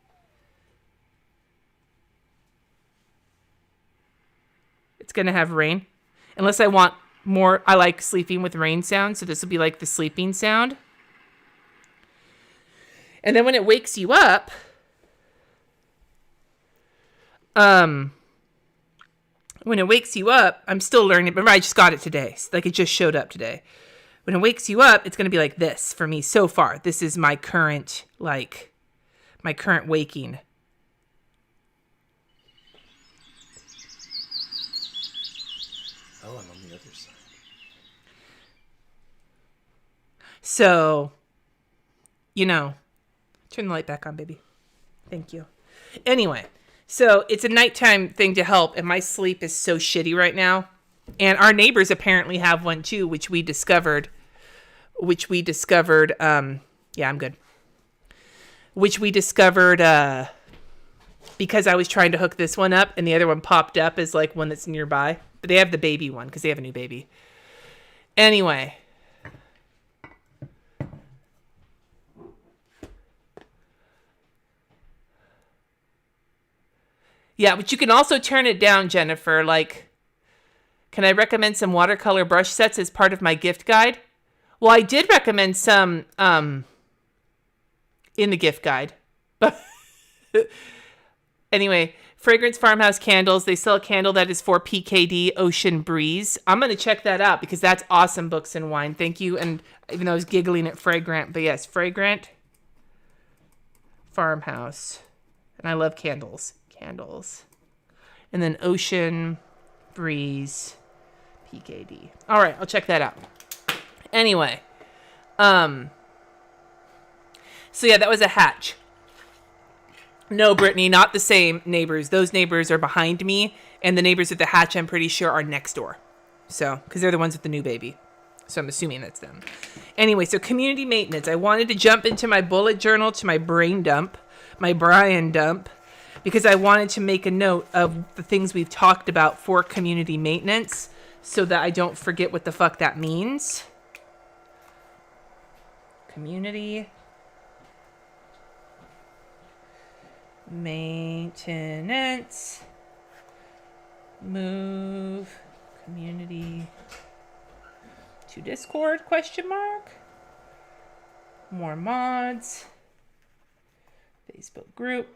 It's going to have rain. Unless I want I like sleeping with rain sound, so this will be like the sleeping sound. And then when it wakes you up, I'm still learning. Remember, I just got it today. Like, it just showed up today. When it wakes you up, it's going to be like this for me so far. This is my current waking. Oh, I'm on the other side. So, turn the light back on, baby. Thank you. Anyway, so it's a nighttime thing to help, and my sleep is so shitty right now. And our neighbors apparently have one too, which we discovered. Yeah, I'm good. Which we discovered because I was trying to hook this one up, and the other one popped up as like one that's nearby. But they have the baby one because they have a new baby. Anyway. Yeah, but you can also turn it down, Jennifer. Like, can I recommend some watercolor brush sets as part of my gift guide? Well, I did recommend some in the gift guide. But anyway, Fragrance Farmhouse Candles. They sell a candle that is for PKD Ocean Breeze. I'm going to check that out because that's awesome. Books and Wine. Thank you. And even though I was giggling at Fragrant, but yes, Fragrant Farmhouse. And I love candles. And then Ocean Breeze PKD. All right, I'll check that out. Anyway, so yeah, that was a hatch. No, Brittany, not the same neighbors. Those neighbors are behind me, and the neighbors at the hatch, I'm pretty sure, are next door. So, because they're the ones with the new baby. So I'm assuming that's them. Anyway, so community maintenance. I wanted to jump into my bullet journal to my brain dump, my Brian dump, because I wanted to make a note of the things we've talked about for community maintenance so that I don't forget what the fuck that means. Community maintenance. Move community to Discord, ? More mods. Facebook group.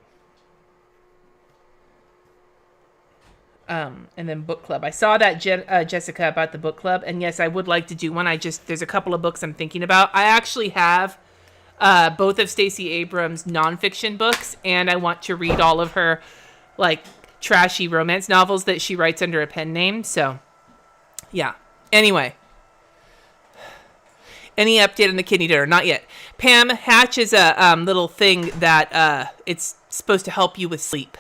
And then book club. I saw that Jessica about the book club, and yes, I would like to do one. There's a couple of books I'm thinking about. I actually have both of Stacey Abrams' nonfiction books, and I want to read all of her like trashy romance novels that she writes under a pen name. So, yeah. Anyway, any update on the kidney donor? Not yet. Pam, Hatch is a little thing that it's supposed to help you with sleep.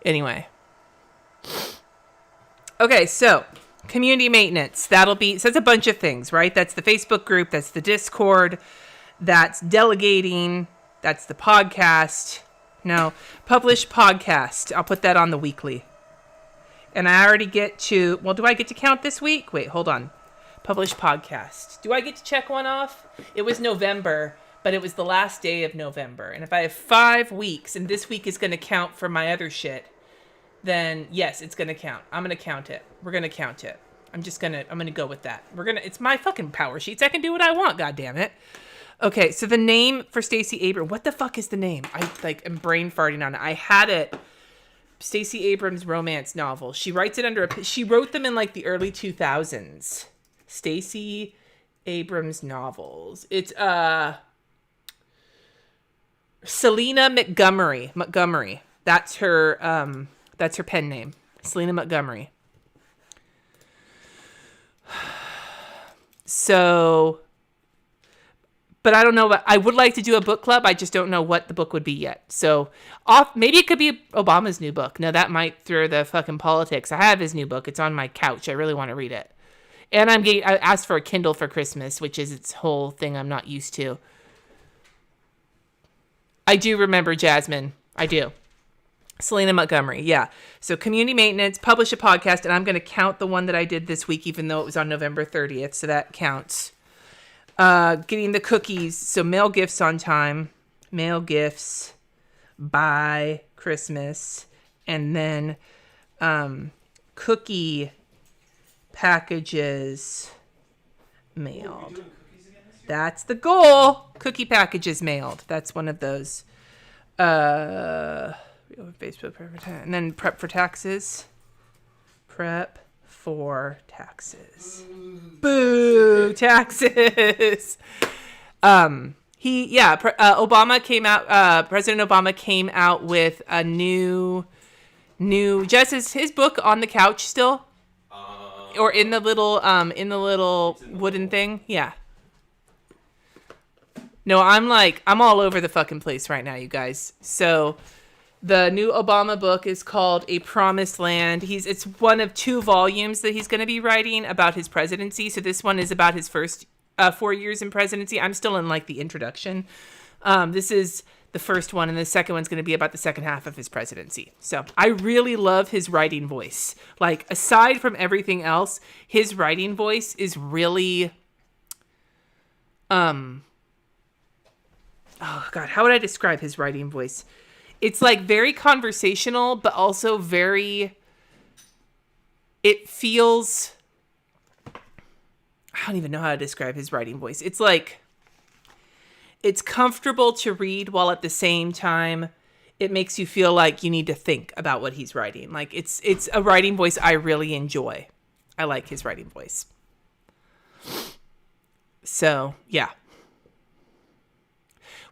Anyway. Okay, so community maintenance. So that's a bunch of things, right? That's the Facebook group. That's the Discord. That's delegating. That's the podcast. No, publish podcast. I'll put that on the weekly. And I already get to, do I get to count this week? Wait, hold on. Publish podcast. Do I get to check one off? It was November, but it was the last day of November. And if I have 5 weeks, and this week is going to count for my other shit, then yes, it's going to count. I'm going to count it. We're going to count it. I'm going to go with that. It's my fucking power sheets. I can do what I want, goddammit. Okay, so the name for Stacey Abrams, what the fuck is the name? I'm brain farting on it. I had it. Stacey Abrams romance novel. She writes it she wrote them in like the early 2000s. Stacey Abrams novels. It's Selena Montgomery. That's her pen name. Selena Montgomery. So, but I don't know. I would like to do a book club. I just don't know what the book would be yet. So, maybe it could be Obama's new book. Now, that might throw the fucking politics. I have his new book. It's on my couch. I really want to read it. And I asked for a Kindle for Christmas, which is its whole thing I'm not used to. I do remember Jasmine. I do. Selena Montgomery, yeah. So community maintenance, publish a podcast, and I'm going to count the one that I did this week, even though it was on November 30th, so that counts. Getting the cookies, so mail gifts on time. Mail gifts by Christmas, and then cookie packages mailed. That's the goal. Cookie packages mailed. That's one of those. Facebook, and then prep for taxes. Prep for taxes. Boo, taxes. Obama came out. President Obama came out with a new. Jess, is his book on the couch still, or in the little wooden thing? Yeah. No, I'm all over the fucking place right now, you guys. So the new Obama book is called A Promised Land. It's one of 2 volumes that he's going to be writing about his presidency. So this one is about his first 4 years in presidency. I'm still in the introduction. This is the first one, and the second one's going to be about the second half of his presidency. So I really love his writing voice. Aside from everything else, his writing voice is really, oh God, how would I describe his writing voice? It's very conversational, but also it feels, I don't even know how to describe his writing voice. It's it's comfortable to read, while at the same time, it makes you feel like you need to think about what he's writing. It's a writing voice I really enjoy. I like his writing voice. So, yeah.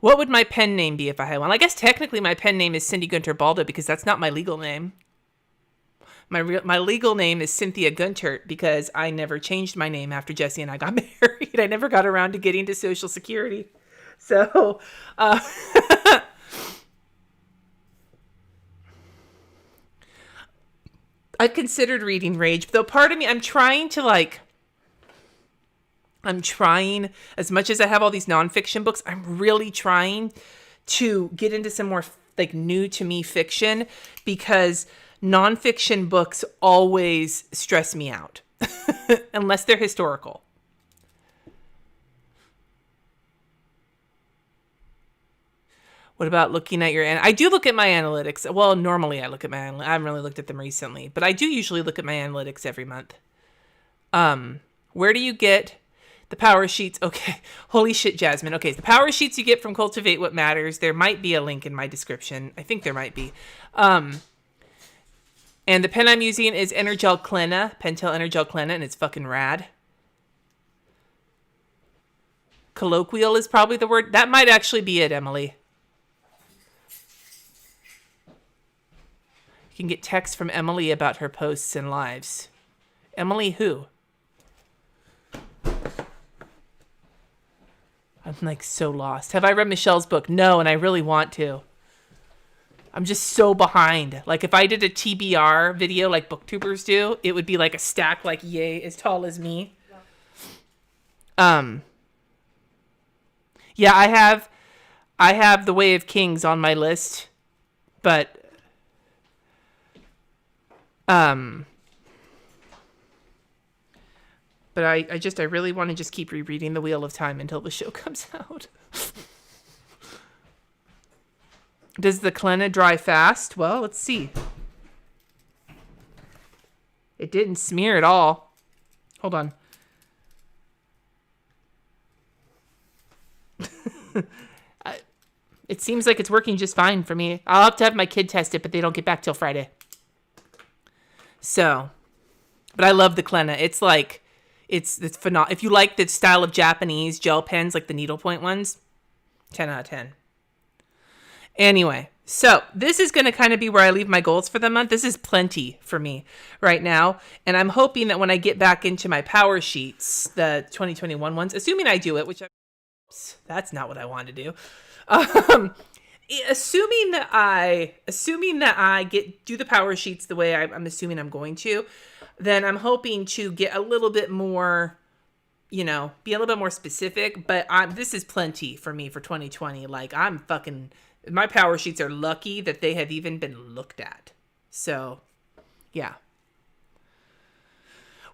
What would my pen name be if I had one? I guess technically my pen name is Cindy Guentert-Baldo because that's not my legal name. My legal name is Cynthia Guentert because I never changed my name after Jesse and I got married. I never got around to getting to Social Security. So, I considered reading Rage, though part of me, I'm trying, as much as I have all these nonfiction books, I'm really trying to get into some more new to me fiction, because nonfiction books always stress me out unless they're historical. What about looking at I do look at my analytics. Well, normally I look at I haven't really looked at them recently, but I do usually look at my analytics every month. Where do you get the power sheets? Okay. Holy shit, Jasmine. Okay. The power sheets you get from Cultivate What Matters. There might be a link in my description. I think there might be. And the pen I'm using is Energel Klena, Pentel Energel Klena, and it's fucking rad. Colloquial is probably the word. That might actually be it, Emily. You can get text from Emily about her posts and lives. Emily who? I'm so lost. Have I read Michelle's book? No, and I really want to. I'm just so behind. If I did a TBR video like booktubers do, it would be a stack yay as tall as me. Yeah, I have The Way of Kings on my list, but I really want to just keep rereading The Wheel of Time until the show comes out. Does the Klena dry fast? Well, let's see. It didn't smear at all. Hold on. It seems like it's working just fine for me. I'll have to have my kid test it, but they don't get back till Friday. So, but I love the Klena. It's it's phenomenal. If you like the style of Japanese gel pens, the needlepoint ones, 10 out of 10. Anyway, so this is going to kind of be where I leave my goals for the month. This is plenty for me right now. And I'm hoping that when I get back into my power sheets, the 2021 ones, assuming I do it, that's not what I want to do. Assuming that I do the power sheets the way I'm assuming I'm going to, then I'm hoping to get a little bit more, be a little bit more specific. But this is plenty for me for 2020. My power sheets are lucky that they have even been looked at. So, yeah.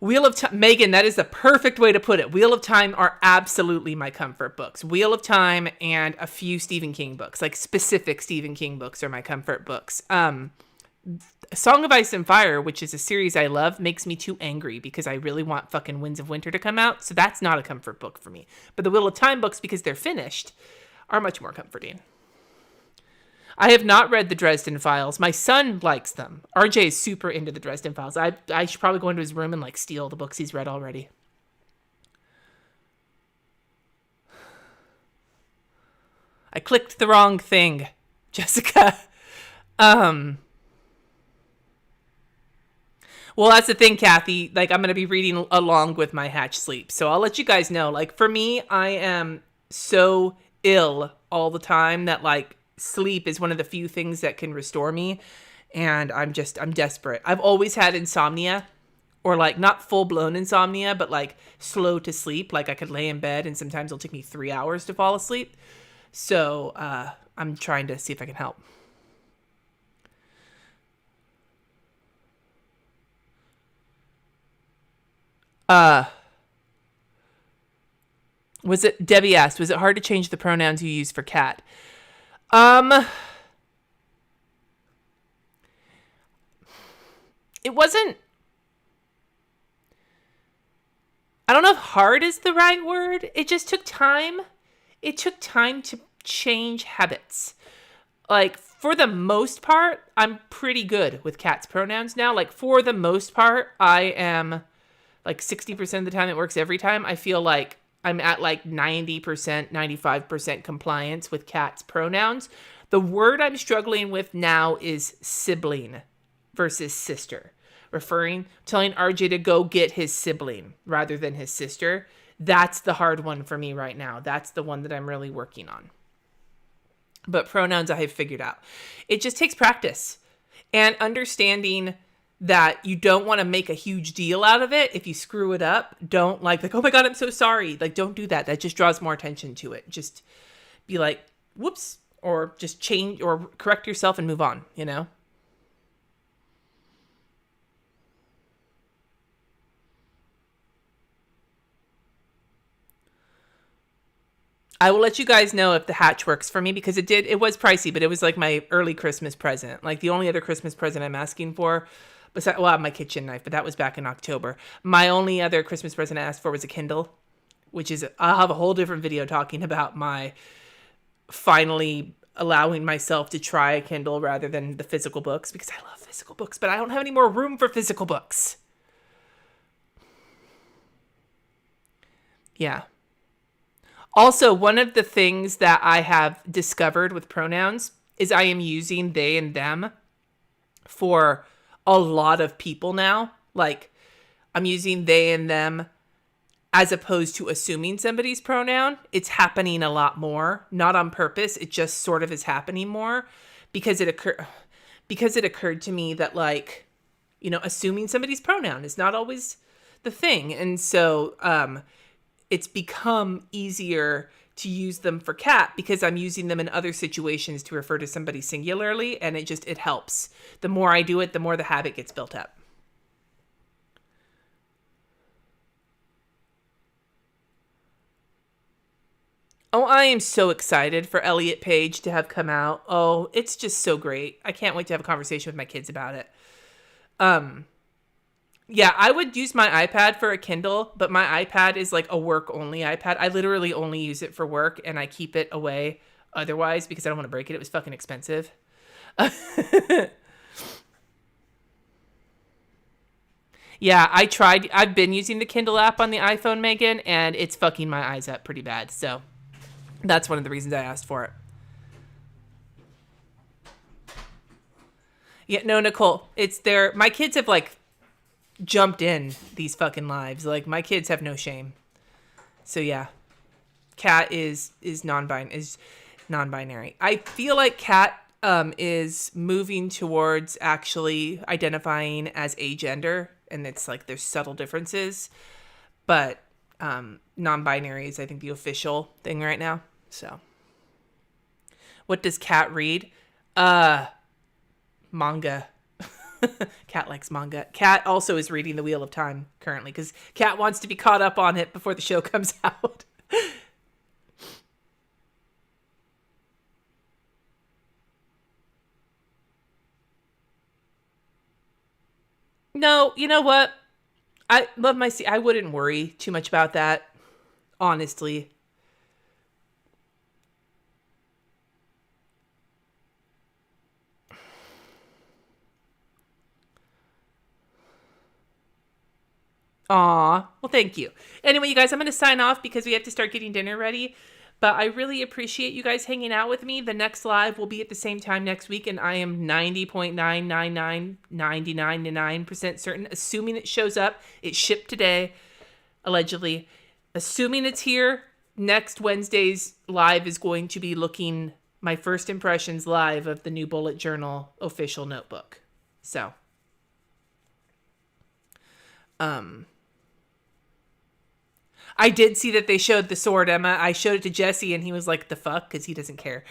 Wheel of Time, Megan, that is the perfect way to put it. Wheel of Time are absolutely my comfort books. Wheel of Time and a few Stephen King books, like specific Stephen King books, are my comfort books. Song of Ice and Fire, which is a series I love, makes me too angry because I really want fucking Winds of Winter to come out. So that's not a comfort book for me. But the Wheel of Time books, because they're finished, are much more comforting. I have not read the Dresden Files. My son likes them. RJ is super into the Dresden Files. I should probably go into his room and like steal the books he's read already. I clicked the wrong thing, Jessica. Well, that's the thing, Kathy. Like, I'm going to be reading along with my Hatch sleep. So I'll let you guys know. Like, for me, I am so ill all the time that like sleep is one of the few things that can restore me. And I'm desperate. I've always had insomnia, or like not full blown insomnia, but like slow to sleep. Like I could lay in bed and sometimes it'll take me 3 hours to fall asleep. So I'm trying to see if I can help. Debbie asked, was it hard to change the pronouns you use for cat? It wasn't, I don't know if hard is the right word. It just took time. It took time to change habits. Like, for the most part, I'm pretty good with cat's pronouns now. Like, for the most part, I am like 60% of the time it works every time. I feel like I'm at like 90%, 95% compliance with cat's pronouns. The word I'm struggling with now is sibling versus sister. Telling RJ to go get his sibling rather than his sister. That's the hard one for me right now. That's the one that I'm really working on. But pronouns I have figured out. It just takes practice and understanding that you don't want to make a huge deal out of it. If you screw it up, don't like, oh my God, I'm so sorry. Like, don't do that. That just draws more attention to it. Just be like, whoops, or just change or correct yourself and move on, you know? I will let you guys know if the Hatch works for me, because it was pricey, but it was like my early Christmas present. Like the only other Christmas present I'm asking for, besides, well, I have my kitchen knife, but that was back in October. My only other Christmas present I asked for was a Kindle, which is, I'll have a whole different video talking about my finally allowing myself to try a Kindle rather than the physical books, because I love physical books, but I don't have any more room for physical books. Yeah. Also, one of the things that I have discovered with pronouns is I am using they and them for a lot of people now. Like, I'm using they and them as opposed to assuming somebody's pronoun. It's happening a lot more. Not on purpose. It just sort of is happening more because it occurred to me that, like, you know, assuming somebody's pronoun is not always the thing. And so, it's become easier to use them for cat because I'm using them in other situations to refer to somebody singularly, and it helps. The more I do it, the more the habit gets built up. Oh, I am so excited for Elliot Page to have come out. Oh, it's just so great. I can't wait to have a conversation with my kids about it. Yeah, I would use my iPad for a Kindle, but my iPad is like a work-only iPad. I literally only use it for work, and I keep it away otherwise because I don't want to break it. It was fucking expensive. Yeah, I tried. I've been using the Kindle app on the iPhone, Megan, and it's fucking my eyes up pretty bad. So that's one of the reasons I asked for it. Yeah, no, Nicole, it's there. My kids have like jumped in these fucking lives. Like, my kids have no shame. So yeah, Cat is non-binary. I feel like Cat is moving towards actually identifying as agender, and it's like there's subtle differences, but non-binary is, I think, the official thing right now. So what does Cat read? Manga. Kat likes manga. Kat also is reading The Wheel of Time currently because Kat wants to be caught up on it before the show comes out. No, you know what? I love my I wouldn't worry too much about that, honestly. Aw, well, thank you. Anyway, you guys, I'm going to sign off because we have to start getting dinner ready. But I really appreciate you guys hanging out with me. The next live will be at the same time next week, and I am 90.99999% certain, assuming it shows up. It shipped today, allegedly. Assuming it's here, next Wednesday's live is going to be looking my first impressions live of the new Bullet Journal official notebook. So, I did see that they showed the sword, Emma. I showed it to Jesse, and he was like, the fuck? Because he doesn't care.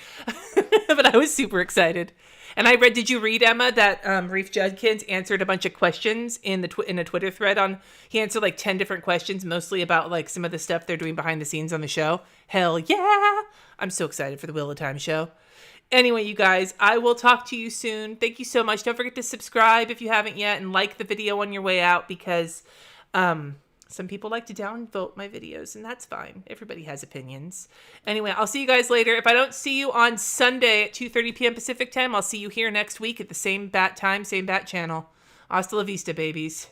But I was super excited. And I read, did you read, Emma, that Reef Judkins answered a bunch of questions in in a Twitter thread on, he answered like 10 different questions, mostly about like some of the stuff they're doing behind the scenes on the show. Hell yeah! I'm so excited for the Wheel of Time show. Anyway, you guys, I will talk to you soon. Thank you so much. Don't forget to subscribe if you haven't yet, and like the video on your way out, because some people like to downvote my videos, and that's fine. Everybody has opinions. Anyway, I'll see you guys later. If I don't see you on Sunday at 2:30 p.m. Pacific time, I'll see you here next week at the same bat time, same bat channel. Hasta la vista, babies.